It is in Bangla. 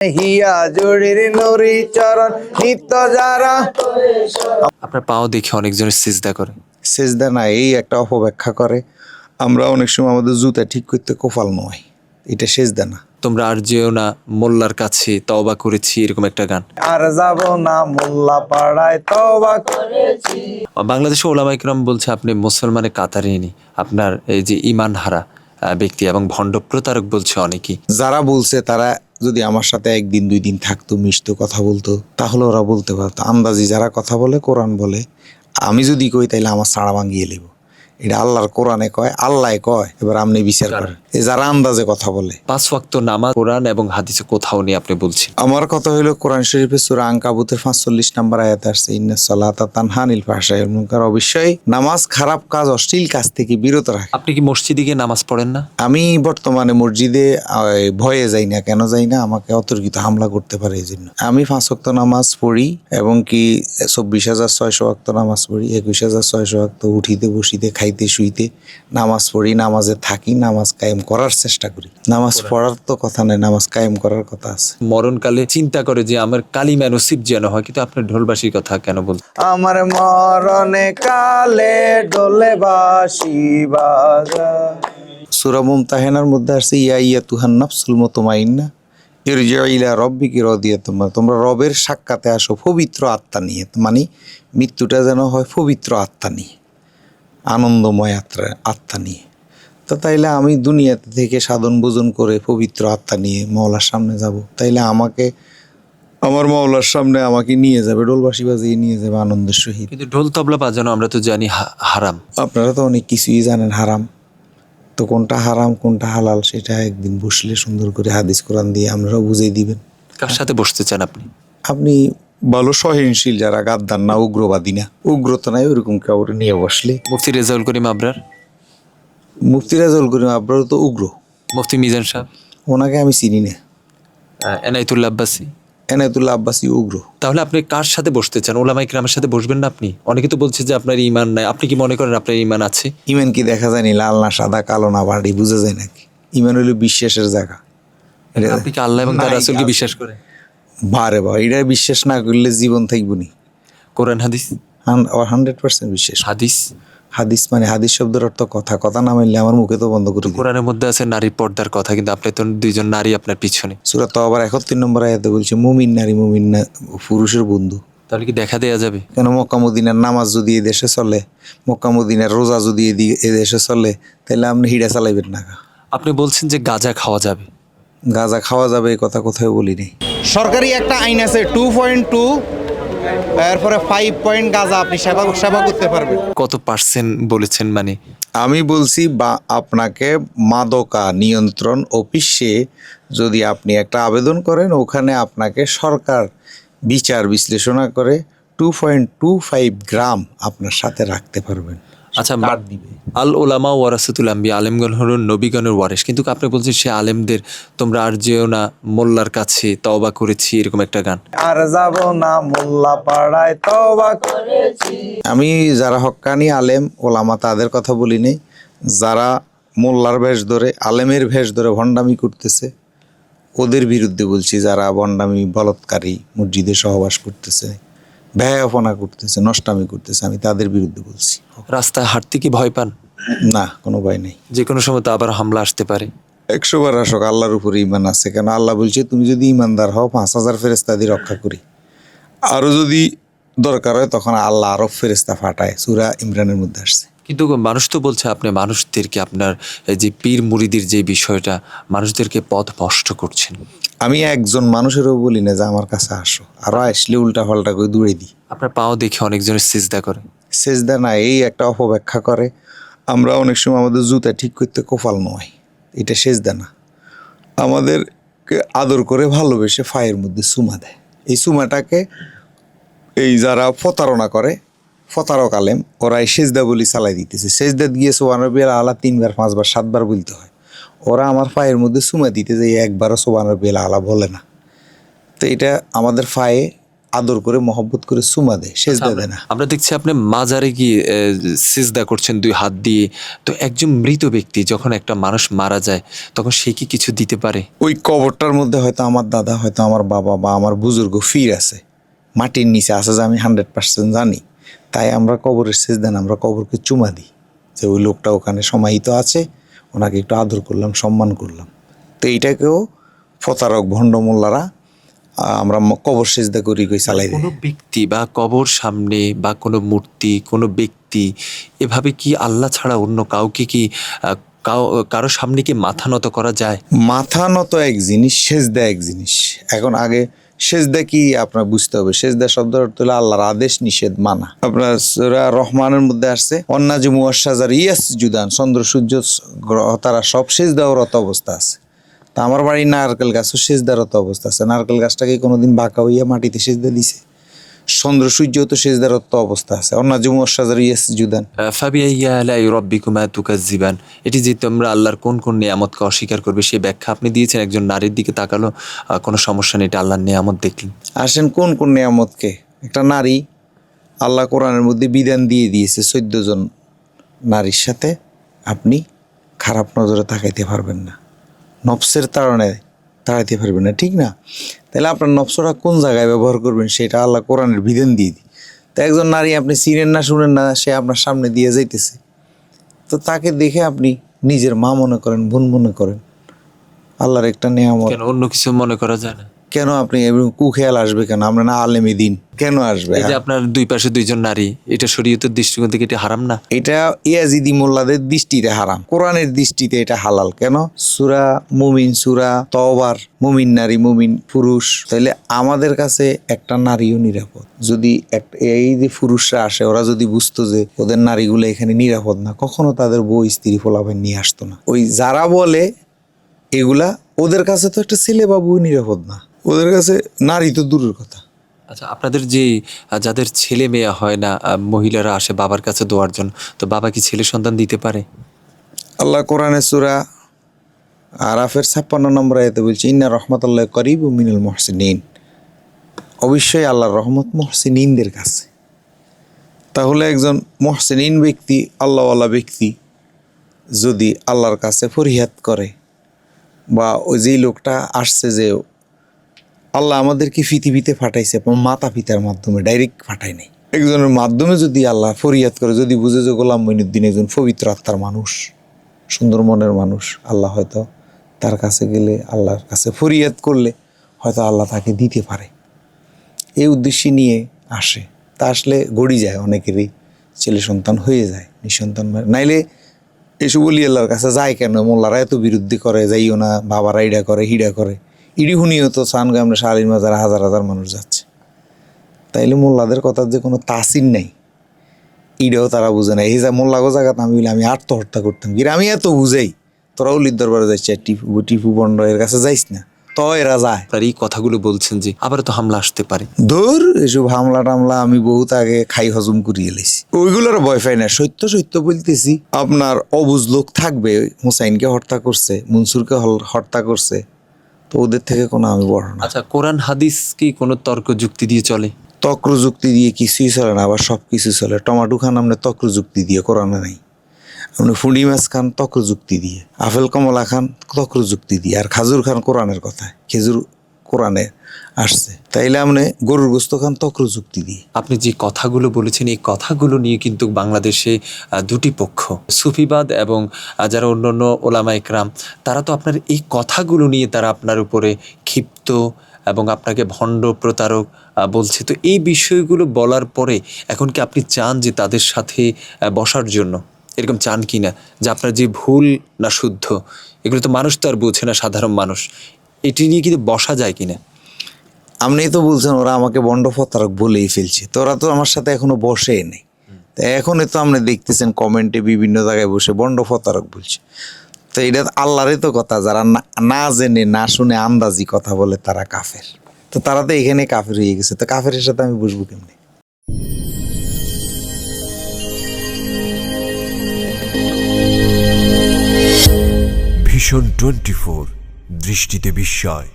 হিয়া জুড়ির নুরি চরণ নিত্য যারা। আপনার পাও দেখে অনেকজনের সিজদা করে। সেজদা না, এই একটা অপব্যাখ্যা করে। আমরা অনেক সময় আমাদের জুতা ঠিক করতে কপাল নয়, এটা সেজদা না। তোমরা আর যেও না মোল্লার কাছে, তওবা করেছি, এরকম একটা গান। আর যাব না মোল্লা পাড়ায়, তওবা করেছি। বাংলাদেশে ওলামা ইকরাম বলছে আপনি মুসলমানের কাতারে নি, আপনার এই যে ইমান হারা ব্যক্তি এবং ভণ্ড প্রতারক বলছে অনেকেই। যারা বলছে তারা যদি আমার সাথে একদিন দুই দিন থাকতো, মিশতো, কথা বলতো, তাহলে ওরা বলতে পারতো। আন্দাজি যারা কথা বলে, কোরআন বলে, আমি যদি কই তাইলে আমার ছাড়া ভাঙিয়ে নেব। এটা আল্লাহর কোরআনে কয়, আল্লাহ কয়, এবার আপনি বিচার করেন। এই যারা আন্দাজে কথা বলে। 5 ওয়াক্ত নামাজ কোরআন এবং হাদিসে কোথাও নেই আপনি বলছেন। আমার কথা হইলো কোরআন শরীফের সূরা আনকাবুতের 45 নম্বর আয়াতে আসছে, ইন্নাস সালাতা তানহা আনিল ফাহশাই ওয়াল মুনকার। অবশ্যই নামাজ খারাপ কাজ, অশ্লীল কাজ থেকে বিরত রাখে। আপনি কি মসজিদে গিয়ে নামাজ পড়েন না? আমি বর্তমানে মসজিদে ভয়ে যাই না। কেন যাই না? আমাকে অতর্কিত হামলা করতে পারে এই জন্য। আমি 5 ওয়াক্ত নামাজ পড়ি এবং কি 24,600 ওয়াক্ত নামাজ পড়ি, 21,600 ওয়াক্ত উঠিতে বসিতে খাইতে শুইতে নামাজ পড়ি, নামাজে থাকি, নামাজ কায়েম করার চেষ্টা করি। নামাজ পড়ার তো কথা নাই, নামাজ কায়েম করার কথা আছে। মরণকালে চিন্তা করে যে আমার কালিমা নসিব যেন হয়, কিন্তু আপনার ঢোলবাসির কথা কেন বলছেন? আমার মরণে কালে ডোলে বাঁশি বাজা। সূরা মুমতাহিনার মধ্যে আসছে, ইয়া আইয়াতুহান নাফসুল মুতমাইন্না ইরজিউ ইলা রাব্বিকি রাদিয়াতুম মারদিয়া। তোমরা রবের সাক্ষাতে আসো পবিত্র আত্মা নিয়ে। মানে মৃত্যুটা যেন হয় পবিত্র আত্মা নিয়ে, আনন্দময় আত্মা নিয়ে। তো তাইলে আমি দুনিয়াতে থেকে সাধন ভোজন করে পবিত্র আত্মা নিয়ে মওলার সামনে যাব। তাইলে আমাকে আমার মওলার সামনে আমাকে নিয়ে যাবে, ডোলবাসি বাজিয়ে নিয়ে যাবে আনন্দের সহিত। কিন্তু ঢোল তবলা বাজানো আমরা তো জানি হারাম। আপনারা তো অনেক কিছুই জানেন হারাম। তো কোনটা হারাম কোনটা হালাল সেটা একদিন বসলে সুন্দর করে হাদিস কোরআন দিয়ে আপনারাও বুঝিয়ে দিবেন। কার সাথে বসতে চান আপনি? আপনি ভালো সহনশীল, যারা গাদ্দার না, উগ্রবাদী না, উগ্রতা নাই, ওইরকম কাউরে নিয়ে বসলে। মুফতি রেজাউল করিম আবরার, মুফতি রেজাউল করিম আবরার তো উগ্র। মুফতি মিজান সাহেব, ওনাকে আমি চিনি না। এনায়েতুল্লাহ আব্বাসী, এনায়েতুল্লাহ আব্বাসী উগ্র। তাহলে আপনি কার সাথে বসতে চান? ওলামা ইকরামের সাথে বসবেন না আপনি? অনেকে তো বলছে যে আপনার ঈমান নাই। আপনি কি মনে করেন আপনার ঈমান আছে? ইমান কি দেখা যায়নি? লাল না সাদা, কালো না বাড়ি, বুঝা যায় নাকি? ইমান হইল বিশ্বাসের জায়গা। আপনি কি আল্লাহ এবং তার রাসূলকে বিশ্বাস করেন? বারে বা এটা বিশ্বাস না করলে জীবন থাকবো নি। কোরআন হাদিস? 100% বিশ্বাস। হাদিস হাদিস মানে হাদিস শব্দের অর্থ কথা। কথা না মানলে আমার মুখে তো বন্ধ করে দিই। কোরআনের মধ্যে আছে নারী পর্দার কথা, কিন্তু আপনি তো 2জন নারী আপনার পিছনে। সূরা তাওবার 71 নম্বর আয়াতে বলছে, মুমিন নারী মুমিন না পুরুষের বন্ধু। তাহলে কি দেখা দেয়া যাবে? কেন? মক্কা মদিনার নামাজ যদি এই দেশে চলে, মক্কা মদিনার রোজা যদি এ দেশে চলে, তাহলে আপনি হিড়া চালাইবেন না। আপনি বলছেন যে গাঁজা খাওয়া যাবে। গাঁজা খাওয়া যাবে এই কথা কোথায় বলি নাই। সরকারি একটা আইন আছে 2.2, এরপরে 5 পয়েন্ট গাঁজা আপনি সেবা করতে পারবেন। কত পার্সেন্ট বলেছেন? মানে আমি বলছি বা আপনাকে মাদকা নিয়ন্ত্রণ অফিসে যদি আপনি একটা আবেদন করেন, ওখানে আপনাকে সরকার বিচার বিশ্লেষণা করে 2.25 গ্রাম আপনার সাথে রাখতে পারবেন। আচ্ছা, আল ওলামা ওয়ারাসাতুল আম্বিয়া, আলেমগণ হলেন নবীগণের ওয়ারিস, কিন্তু আপনি বলছেন সে আলেমদের তোমরা আর যেও না মোল্লার কাছে, তওবা করেছি, এরকম একটা গান। আর যাব না মোল্লা পাড়ায়, তওবা করেছি। আমি যারা হক্কানি আলেম ওলামা তাদের কথা বলি নাই। যারা মোল্লার ভেষ ধরে, আলেমের ভেষ ধরে ভণ্ডামি করতেছে ওদের বিরুদ্ধে বলছি। যারা ভণ্ডামি, বলৎকারী, মসজিদে সহবাস করতেছে, ব্যয়াপনা করতেছে, নষ্টামি করতেছে, আমি তাদের বিরুদ্ধে বলছি। রাস্তায় হাঁটতে কি ভয় পান? না, কোনো ভয় নেই। যে কোনো সময় তো আবার হামলা আসতে পারে। 100 বার আসক, আল্লাহর উপরে ইমান আছে। কেন? আল্লাহ বলছে, তুমি যদি ইমানদার হও 5,000 ফেরেস্তা দিয়ে রক্ষা করি। আরও যদি দরকার হয় তখন আল্লাহ আরো ফেরেস্তা ফাটায়। সূরা ইমরানের মধ্যে আসছে। কিন্তু মানুষ তো বলছে আপনি মানুষদেরকে, আপনার এই যে পীর মুরিদির যে বিষয়টা, মানুষদেরকে পথ ভ্রষ্ট করছেন। আমি একজন মানুষেরও বলি না যে আমার কাছে আসো, আরো আসলে উল্টা পাল্টা করে দূরে দিই। আপনার পাও দেখে অনেকজনের সিজদা করে। সেজদা না, এই একটা অপব্যাখ্যা করে। আমরা অনেক সময় আমাদের জুতা ঠিক করতে কপাল নয়, এটা সেজদা না। আমাদেরকে আদর করে ভালোবেসে পায়ের মধ্যে চুমা দেয়। এই চুমাটাকে এই যারা প্রতারণা করে, প্রতারক আলেম, ওরা এই সেজদা বলি চালাই দিতেছে। সেজদা দিয়ে সোবান রব্বিল আলা 3 বার 5 বার 7 বার বলতে হয়। ওরা আমার পায়ের মধ্যে চুমা দিতে যাই একবারও সোবান রব্বিল আলা বলে না। তো এটা আমাদের পায়ে আদর করে মহব্বত করে চুমা দেয়, সেজদা দেয় না। আমরা দেখছি আপনি মাজারে গিয়ে সিজদা করছেন 2 হাত দিয়ে। তো একজন মৃত ব্যক্তি যখন একটা মানুষ মারা যায় তখন সে কি কিছু দিতে পারে? ওই কবরটার মধ্যে হয়তো আমার দাদা, হয়তো আমার বাবা বা আমার বুজুর্গ ফির আছে, মাটির নিচে আছে, যে আমি 100% জানি। তাই আমরা কবরের সেজদা না, আমরা কবরকে চুমা দিই, যে ওই লোকটা ওখানে সমাহিত আছে, ওনাকে একটু আদর করলাম, সম্মান করলাম। তো এইটাকেও প্রতারক ভণ্ড মোল্লারা আমরা কবর সেজদা করি কই চালাই দেয়। কোনো ব্যক্তি বা কবর সামনে বা কোনো মূর্তি, কোনো ব্যক্তি এভাবে কি আল্লাহ ছাড়া অন্য কাউকে কি কারো সামনে কি মাথা নত করা যায়? মাথা নত এক জিনিস, সেজদা এক জিনিস। এখন আগে সেজদা কি আপনার বুঝতে হবে। সেজদা শব্দের অর্থ হলো আল্লাহর আদেশ নিষেধ মানা। আপনার সূরা রহমানের মধ্যে আসছে অন্নাজমু ওয়াশ-শাজার ইয়াসজুদান, চন্দ্র সূর্য গ্রহ তারা সব সেজদারত অবস্থা আছে। তা আমার বাড়ির নারকেল গাছও সেজদারত অবস্থা আছে। নারকেল গাছটাকে কোনোদিন বাঁকা হইয়া মাটিতে সেজদা দিছে? চন্দ্র সূর্য তো সেজদারত অবস্থা আছে। অন্নাজমু ওয়াশ-শাজার ইয়াসজুদান। ফাবিআইয়ি আলাই রাব্বিকুমা তুকাজ্জিবান, এটি যে তোমরা আল্লাহর কোন কোন নিয়ামতকে অস্বীকার করবে সেই ব্যাখ্যা আপনি দিয়েছেন। একজন নারীর দিকে তাকালো, কোনো সমস্যা নেই, এটা আল্লাহর নিয়ামত দেখলেন। আসেন কোন কোন নিয়ামতকে। একটা নারী, আল্লাহ কোরআনের মধ্যে বিধান দিয়ে দিয়েছে 14 জন নারীর সাথে আপনি খারাপ নজরে তাকাইতে পারবেন না, নফসের তাড়নে তাড়াইতে পারবেন না, ঠিক না? তাহলে আপনার নফসটা কোন জায়গায় ব্যবহার করবেন সেটা আল্লাহ কোরআনের বিধান দিয়ে দিই। তো একজন নারী আপনি চিনেন না, শুনেন না, সে আপনার সামনে দিয়ে যাইতেছে, তো তাকে দেখে আপনি নিজের মা মনে করেন, বোন মনে করেন, আল্লাহর একটা নিয়ামত। কেন অন্য কিছু মনে করা যায় না? কেন আপনি কুখেয়াল আসবে কেন? আমরা না আলেমে দিন, কেন আসবে? এই যে আপনার 2 পাশে 2 জন নারী, এটা শরীয়তের দৃষ্টিকোণ থেকে এটা হারাম না? এটা ইয়াজিদি মোল্লাদের দৃষ্টিতে হারাম, কোরআনের দৃষ্টিতে এটা হালাল। কেন? সূরা মুমিন, সূরা তওবার, মুমিন নারী, মুমিন পুরুষ। তাহলে আমাদের কাছে একটা নারীও নিরাপদ। যদি এই যে পুরুষরা আসে, ওরা যদি বুঝতো যে ওদের নারীগুলো এখানে নিরাপদ না, কখনো তাদের বউ স্ত্রী ফলাফল নিয়ে আসতো না। ওই যারা বলে এগুলা, ওদের কাছে তো একটা ছেলে বাবু নিরাপদ না, ওদের কাছে নারী তো দূরের কথা। আচ্ছা, আপনাদের যে যাদের ছেলে মেয়ে হয় না, মহিলারা আসে বাবার কাছে দোয়ার জন্য, তো বাবা কি ছেলে সন্তান দিতে পারে? আল্লাহ কোরআনে সূরা আরাফের 56 নম্বর আয়াতে বলছে ইন্না রাহমাতাল্লাহি করিবুম মিনাল মুহসিনিন, অবশ্যই আল্লাহর রহমত মুহসিনিনদের কাছে। তাহলে একজন মুহসিনিন ব্যক্তি, আল্লাহওয়ালা ব্যক্তি যদি আল্লাহর কাছে ফরিয়াদ করে, বা ওই যেই লোকটা আসছে যে আল্লাহ আমাদেরকে পৃথিবীতে পাঠাইছে মাতা পিতার মাধ্যমে, ডাইরেক্ট পাঠায় নাই, একজনের মাধ্যমে যদি আল্লাহ ফরিয়াদ করে, যদি বুঝে যে গোলাম মঈনুদ্দিন একজন পবিত্র আত্মার মানুষ, সুন্দর মনের মানুষ, আল্লাহ হয়তো তার কাছে গেলে, আল্লাহর কাছে ফরিয়াদ করলে হয়তো আল্লাহ তাকে দিতে পারে, এই উদ্দেশ্যে নিয়ে আসে। তা আসলে গড়ি যায়, অনেকেরই ছেলে সন্তান হয়ে যায়, নিঃসন্তান। নাইলে এসব বলি আল্লাহর কাছে যায় কেন? মোল্লারা এত বিরুদ্ধে করে, যাইও না, বাবারা ইডা করে হিডা করে, ইডি হুনিও তো চানগামরা শালীন মাজার হাজার হাজার মানুষ যাচ্ছে। তাইলে মোল্লাদের কথার যে কোনো তাসির নেই, ইডাও তারা বুঝে না। এই যা মোল্লাগো জায়গা আমি বলি আমি আত্মহত্যা করতাম, কি আমি এত বুঝাই, তোরা উলির দরবারে যাইছে, টিপু বন্ড এর কাছে যাইস না, তো এরা যায়। আর এই কথাগুলো বলছেন যে আবার তো হামলা আসতে পারে। ধর এসব হামলা টামলা আমি বহুত আগে খাই হজম করিয়ে এলাইছি, ওইগুলোর ভয় পাই না। সত্য সত্য বলতেছি, আপনার অবুঝ লোক থাকবে, হুসাইনকে হত্যা করছে, মনসুরকে হত্যা করছে, তো ওদের থেকে কোনো আমি বড় না। আচ্ছা, কোরআন হাদিস কি কোনো তর্ক যুক্তি দিয়ে চলে? তক্র যুক্তি দিয়ে কিছুই চলে না, আবার সব কিছু চলে। টমাটো খান আপনি তক্র যুক্তি দিয়ে, কোরআনে নাই। আপনি ফুঁড়ি মাছ খান তক্র যুক্তি দিয়ে, আপেল কমলা খান তক্র যুক্তি দিয়ে, আর খাজুর খান কোরআনের কথায়, খেজুর কোরআনে আসছে। তাইলে আপনি গরুর গোস্ত খান তক্র যুক্তি দিয়ে। আপনি যে কথাগুলো বলেছেন, এই কথাগুলো নিয়ে কিন্তু বাংলাদেশে 2টি পক্ষ, সুফিবাদ এবং যারা অন্যান্য ওলামা ইকরাম, তারা তো আপনার এই কথাগুলো নিয়ে তারা আপনার উপরে ক্ষিপ্ত এবং আপনাকে ভণ্ড প্রতারক বলছে। তো এই বিষয়গুলো বলার পরে এখন কি আপনি চান যে তাদের সাথে বসার জন্য? এরকম চান কি না যে আপনার যে ভুল না শুদ্ধ, এগুলো তো মানুষ তো আর বোঝে না, সাধারণ মানুষ, এটি নিয়ে কিন্তু বসা যায় কিনা? আপনি তো বলছেন ওরা আমাকে বন্ড প্রতারক বলেই ফেলছে, তো ওরা তো আমার সাথে এখনো বসেই নেই। তা এখনই তো আপনি দেখতেছেন কমেন্টে বিভিন্ন জায়গায় বসে বন্ড প্রতারক বলছে। তো এটা আল্লাহরই তো কথা, যারা না জেনে না শুনে আন্দাজি কথা বলে তারা কাফের। তো তারা তো এখানে কাফের হয়ে গেছে, তো কাফেরের সাথে আমি বসবো কেমনি? ভিশন 24, দৃষ্টিতে বিস্ময়।